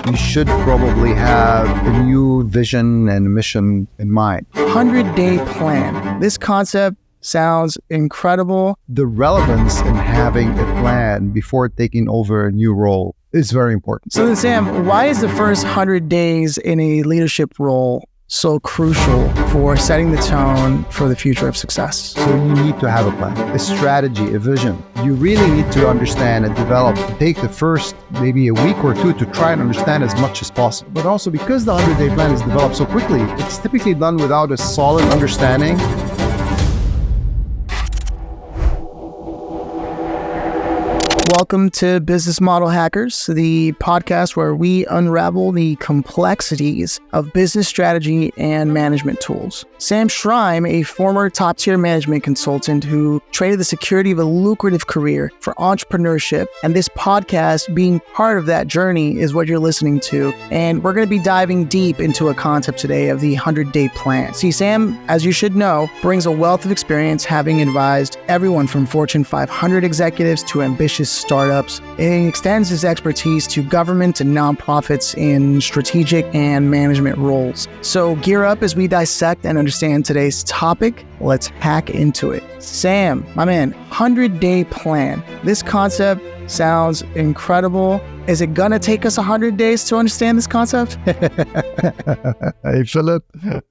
you should probably have a new vision and mission in mind. 100-day plan. This concept sounds incredible. The relevance in having a plan before taking over a new role is very important. So then, Sam, why is the first 100 days in a leadership role so crucial for setting the tone for the future of success? So you need to have a plan, a strategy, a vision. You really need to understand and develop. Take the first maybe a week or two to try and understand as much as possible. But also because the 100-day plan is developed so quickly, it's typically done without a solid understanding. Welcome to Business Model Hackers, the podcast where we unravel the complexities of business strategy and management tools. Sam Schreim, a former top-tier management consultant who traded the security of a lucrative career for entrepreneurship, and this podcast being part of that journey is what you're listening to. And we're going to be diving deep into a concept today of the 100-day plan. See, Sam, as you should know, brings a wealth of experience having advised everyone from Fortune 500 executives to ambitious startups. It extends his expertise to government and nonprofits in strategic and management roles. So gear up as we dissect and understand today's topic. Let's hack into it. Sam, my man, 100-day plan. This concept sounds incredible. Is it gonna take us 100 days to understand this concept? Hey, Philip.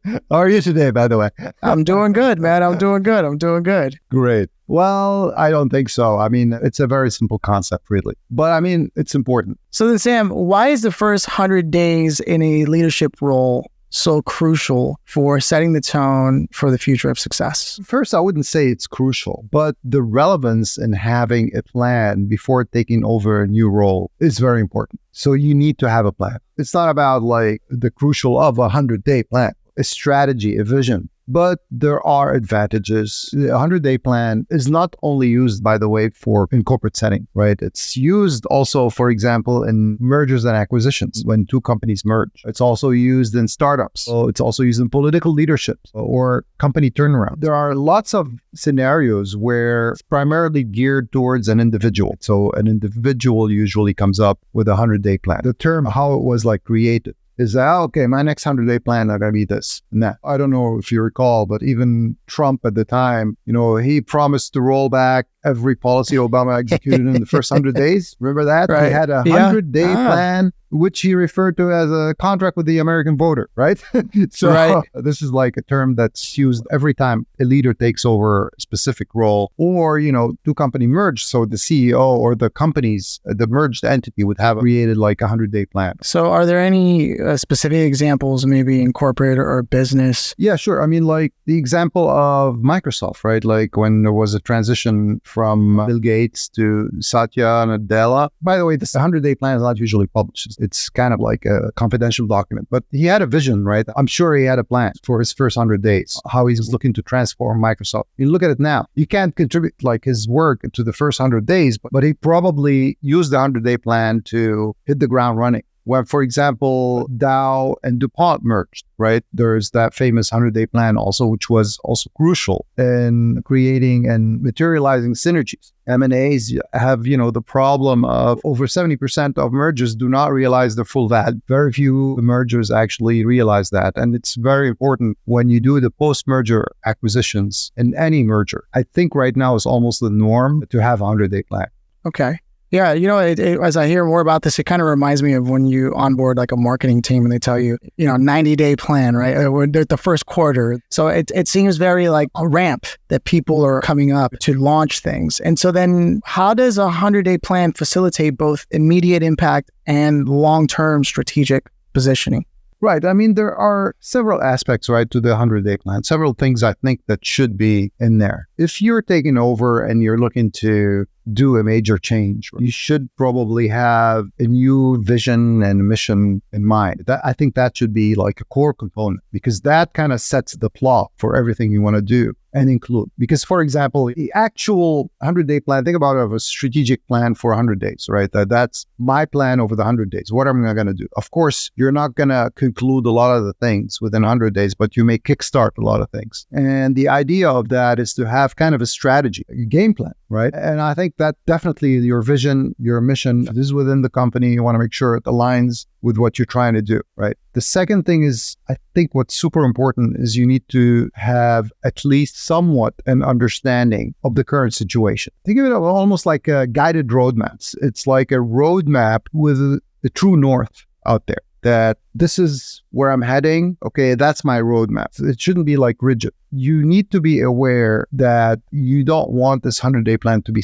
How are you today, by the way? I'm doing good, man. I'm doing good. Great. Well, I don't think so. I mean, it's a very simple concept, really. But I mean, it's important. So then, Sam, why is the first 100 days in a leadership role so crucial for setting the tone for the future of success? First, I wouldn't say it's crucial, but the relevance in having a plan before taking over a new role is very important. So you need to have a plan. It's not about like the crucial of a 100-day plan, a strategy, a vision. But there are advantages. The 100-day plan is not only used, by the way, in corporate setting, right? It's used also, for example, in mergers and acquisitions when two companies merge. It's also used in startups. So it's also used in political leadership or company turnaround. There are lots of scenarios where it's primarily geared towards an individual. So an individual usually comes up with a 100-day plan. The term how it was like created is that, okay, my next 100-day plan are going to be this and that. I don't know if you recall, but even Trump at the time, he promised to roll back every policy Obama executed in the first 100 days. Remember that? Right. He had a 100-day plan, which he referred to as a contract with the American voter, right? So This is like a term that's used every time a leader takes over a specific role or, two company merge. So the CEO or the companies, the merged entity would have created like a 100-day plan. So are there any specific examples maybe in corporate or business? Yeah, sure. I mean, like the example of Microsoft, right? Like when there was a transition from Bill Gates to Satya Nadella. By the way, this 100-day plan is not usually published. It's kind of like a confidential document, but he had a vision, right? I'm sure he had a plan for his first 100 days, how he's looking to transform Microsoft. You look at it now, you can't contribute like his work to the first 100 days, but he probably used the 100-day plan to hit the ground running. When, for example, Dow and DuPont merged, right? There's that famous 100-day plan also, which was also crucial in creating and materializing synergies. M&As have, the problem of over 70% of mergers do not realize the full value. Very few mergers actually realize that. And it's very important when you do the post-merger acquisitions in any merger. I think right now is almost the norm to have a 100-day plan. Okay. Yeah, as I hear more about this, it kind of reminds me of when you onboard like a marketing team and they tell you, 90-day plan, right? Or the first quarter. So it seems very like a ramp that people are coming up to launch things. And so then how does a 100-day plan facilitate both immediate impact and long-term strategic positioning? Right. I mean, there are several aspects, right, to the 100-day plan, several things I think that should be in there. If you're taking over and you're looking to do a major change, you should probably have a new vision and mission in mind. I think that should be like a core component because that kind of sets the plot for everything you want to do and include. Because, for example, the actual 100-day plan, think about it as a strategic plan for 100 days, right? That's my plan over the 100 days. What am I going to do? Of course, you're not going to conclude a lot of the things within 100 days, but you may kickstart a lot of things. And the idea of that is to have kind of a strategy, a game plan, right? And I think think that definitely your vision, your mission, this is within the company. You want to make sure it aligns with what you're trying to do, right? The second thing is, I think what's super important is you need to have at least somewhat an understanding of the current situation. Think of it almost like guided roadmaps. It's like a roadmap with the true north out there. That this is where I'm heading. Okay, that's my roadmap. It shouldn't be like rigid. You need to be aware that you don't want this 100-day plan to be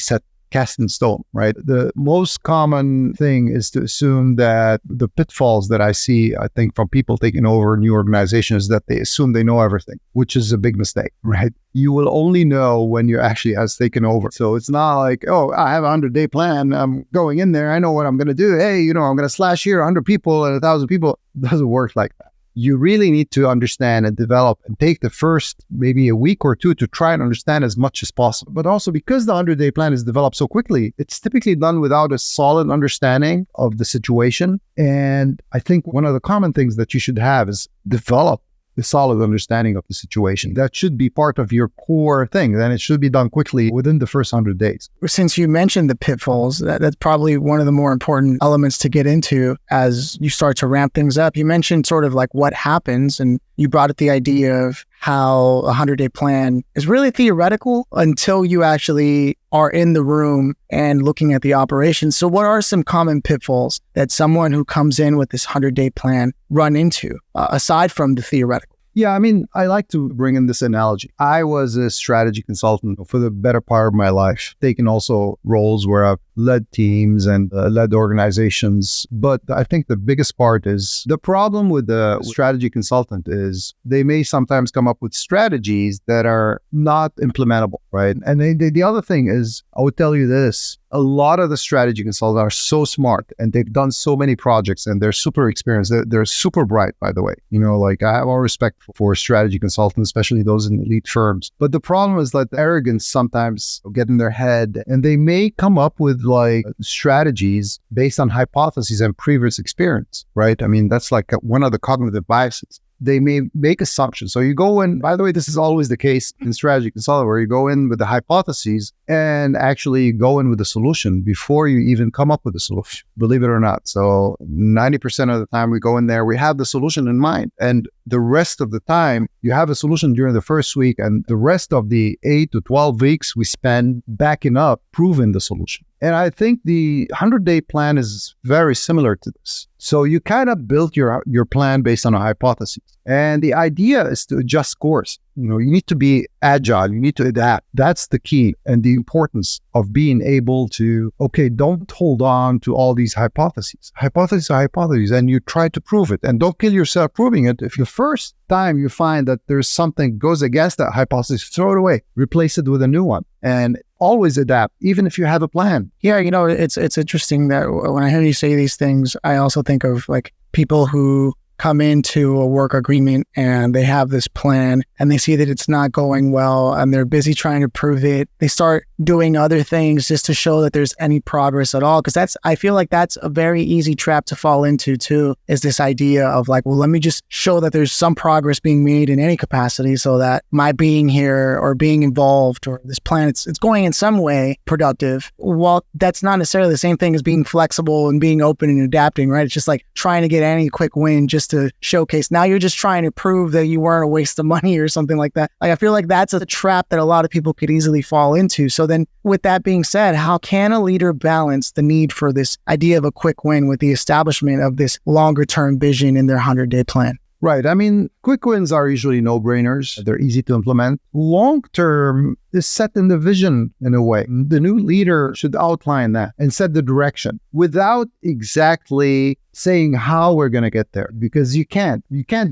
cast in stone, right? The most common thing is to assume that the pitfalls that I see, I think, from people taking over new organizations, is that they assume they know everything, which is a big mistake, right? You will only know when you actually has taken over. So it's not like, oh, I have a 100-day plan. I'm going in there. I know what I'm going to do. Hey, I'm going to slash here 100 people and 1,000 people. It doesn't work like that. You really need to understand and develop and take the first maybe a week or two to try and understand as much as possible. But also because the 100-day plan is developed so quickly, it's typically done without a solid understanding of the situation. And I think one of the common things that you should have is develop a solid understanding of the situation. That should be part of your core thing. Then it should be done quickly within the first 100 days. Since you mentioned the pitfalls, that's probably one of the more important elements to get into as you start to ramp things up. You mentioned sort of like what happens, and you brought up the idea of how a 100-day plan is really theoretical until you actually are in the room and looking at the operations. So what are some common pitfalls that someone who comes in with this 100-day plan run into, aside from the theoretical? Yeah, I mean, I like to bring in this analogy. I was a strategy consultant for the better part of my life, taking also roles where I've led teams and led organizations. But I think the biggest part is the problem with the strategy consultant is they may sometimes come up with strategies that are not implementable, right? And the other thing is, I would tell you this, a lot of the strategy consultants are so smart and they've done so many projects and they're super experienced. They're super bright, by the way. Like I have all respect for strategy consultants, especially those in elite firms. But the problem is that arrogance sometimes get in their head and they may come up with like strategies based on hypotheses and previous experience, right? I mean, that's like one of the cognitive biases. They may make assumptions. So you go in, by the way, this is always the case in strategy consulting, where you go in with the hypotheses and actually go in with the solution before you even come up with the solution, believe it or not. So 90% of the time we go in there, we have the solution in mind. And the rest of the time, you have a solution during the first week, and the rest of the 8 to 12 weeks we spend backing up, proving the solution. And I think the 100-day plan is very similar to this. So you kind of built your plan based on a hypothesis. And the idea is to adjust course. You need to be agile. You need to adapt. That's the key and the importance of being able to, don't hold on to all these hypotheses. Hypotheses are hypotheses, and you try to prove it. And don't kill yourself proving it. If the first time you find that there's something goes against that hypothesis, throw it away. Replace it with a new one. And always adapt, even if you have a plan. Yeah, it's interesting that when I hear you say these things, I also think of like people who come into a work agreement and they have this plan and they see that it's not going well and they're busy trying to prove it. They start doing other things just to show that there's any progress at all. Because I feel like that's a very easy trap to fall into too, is this idea of like, well, let me just show that there's some progress being made in any capacity so that my being here or being involved or this plan, it's going in some way productive. Well, that's not necessarily the same thing as being flexible and being open and adapting, right? It's just like trying to get any quick win just to showcase. Now you're just trying to prove that you weren't a waste of money or something like that. Like I feel like that's a trap that a lot of people could easily fall into. So then with that being said, how can a leader balance the need for this idea of a quick win with the establishment of this longer term vision in their 100-day plan? Right. I mean, quick wins are usually no-brainers. They're easy to implement. Long-term is set in the vision in a way. The new leader should outline that and set the direction without exactly saying how we're going to get there, because you can't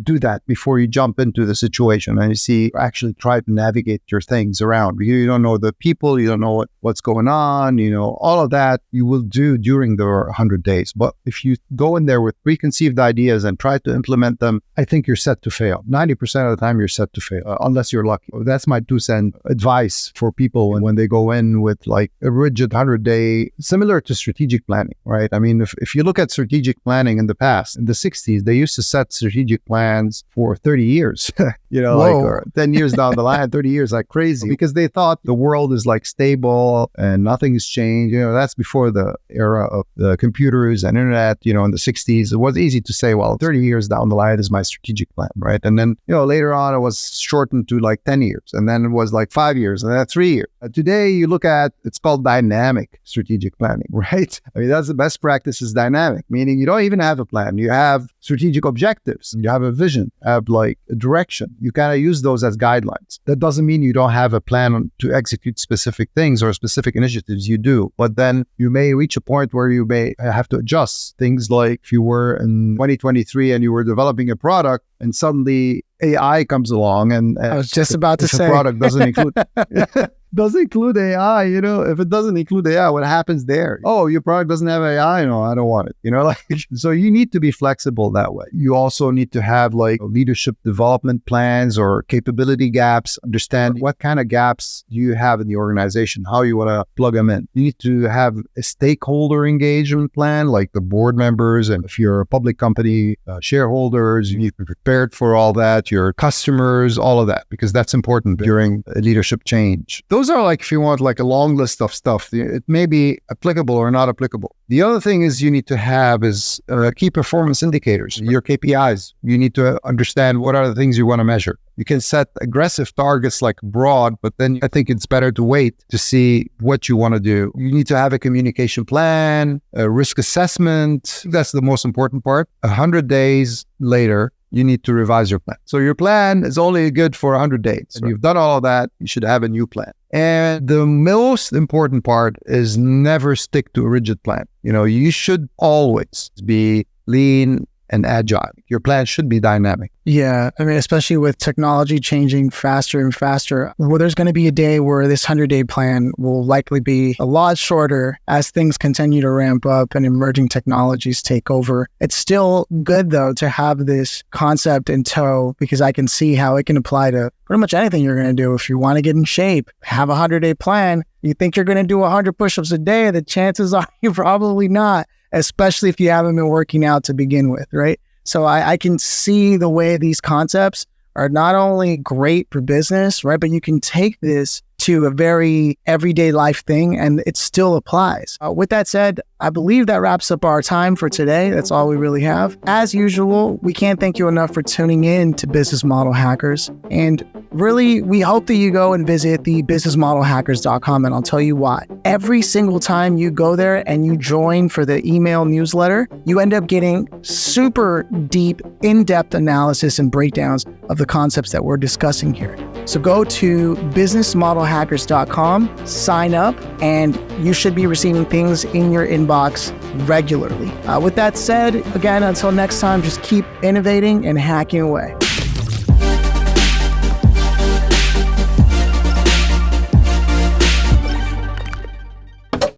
do that before you jump into the situation and actually try to navigate your things around. You don't know the people, you don't know what's going on, all of that you will do during the 100 days. But if you go in there with preconceived ideas and try to implement them, I think you're set to fail. 90% of the time you're set to fail, unless you're lucky. That's my 2-cent advice for people when they go in with like a rigid 100-day, similar to strategic planning, right? I mean, if you look at strategic planning in the past, in the 60s, they used to set strategic plans for 30 years. like or 10 years down the line, 30 years, like crazy, because they thought the world is like stable and nothing has changed. That's before the era of the computers and internet, in the 60s. It was easy to say, well, 30 years down the line is my strategic plan, right? And then, later on, it was shortened to like 10 years. And then it was like 5 years and then 3 years. Today, you look at, it's called dynamic strategic planning, right? I mean, that's the best practice is dynamic, meaning you don't even have a plan. You have strategic objectives. You have a vision, have like a direction. You kind of use those as guidelines. That doesn't mean you don't have a plan to execute specific things or specific initiatives. You do, but then you may reach a point where you may have to adjust things. Like if you were in 2023 and you were developing a product and suddenly AI comes along and I was just about to say the product doesn't include AI, if it doesn't include AI, what happens there? Oh, your product doesn't have AI? No, I don't want it. So you need to be flexible that way. You also need to have like leadership development plans or capability gaps, understand what kind of gaps do you have in the organization, how you want to plug them in. You need to have a stakeholder engagement plan, like the board members. And if you're a public company, shareholders, you need to be prepared for all that, your customers, all of that, because that's important during a leadership change. Those are like, if you want like a long list of stuff, it may be applicable or not applicable. The other thing is you need to have is key performance indicators, your KPIs. You need to understand what are the things you want to measure. You can set aggressive targets like broad, but then I think it's better to wait to see what you want to do. You need to have a communication plan, a risk assessment. That's the most important part. 100 days later, you need to revise your plan. So your plan is only good for 100 days. And you've done all of that, you should have a new plan. And the most important part is never stick to a rigid plan. You should always be lean and agile. Your plan should be dynamic. Yeah. I mean, especially with technology changing faster and faster, there's going to be a day where this 100-day plan will likely be a lot shorter as things continue to ramp up and emerging technologies take over. It's still good, though, to have this concept in tow, because I can see how it can apply to pretty much anything you're going to do. If you want to get in shape, have a 100-day plan. You think you're going to do 100 push-ups a day, the chances are you're probably not, especially if you haven't been working out to begin with, right? So I can see the way these concepts are not only great for business, right? But you can take this to a very everyday life thing and it still applies. With that said, I believe that wraps up our time for today. That's all we really have. As usual, we can't thank you enough for tuning in to Business Model Hackers. And really, we hope that you go and visit the businessmodelhackers.com, and I'll tell you why. Every single time you go there and you join for the email newsletter, you end up getting super deep, in-depth analysis and breakdowns of the concepts that we're discussing here. So go to businessmodelhackers.com, sign up, and you should be receiving things in your inbox regularly. With that said, again, until next time, just keep innovating and hacking away.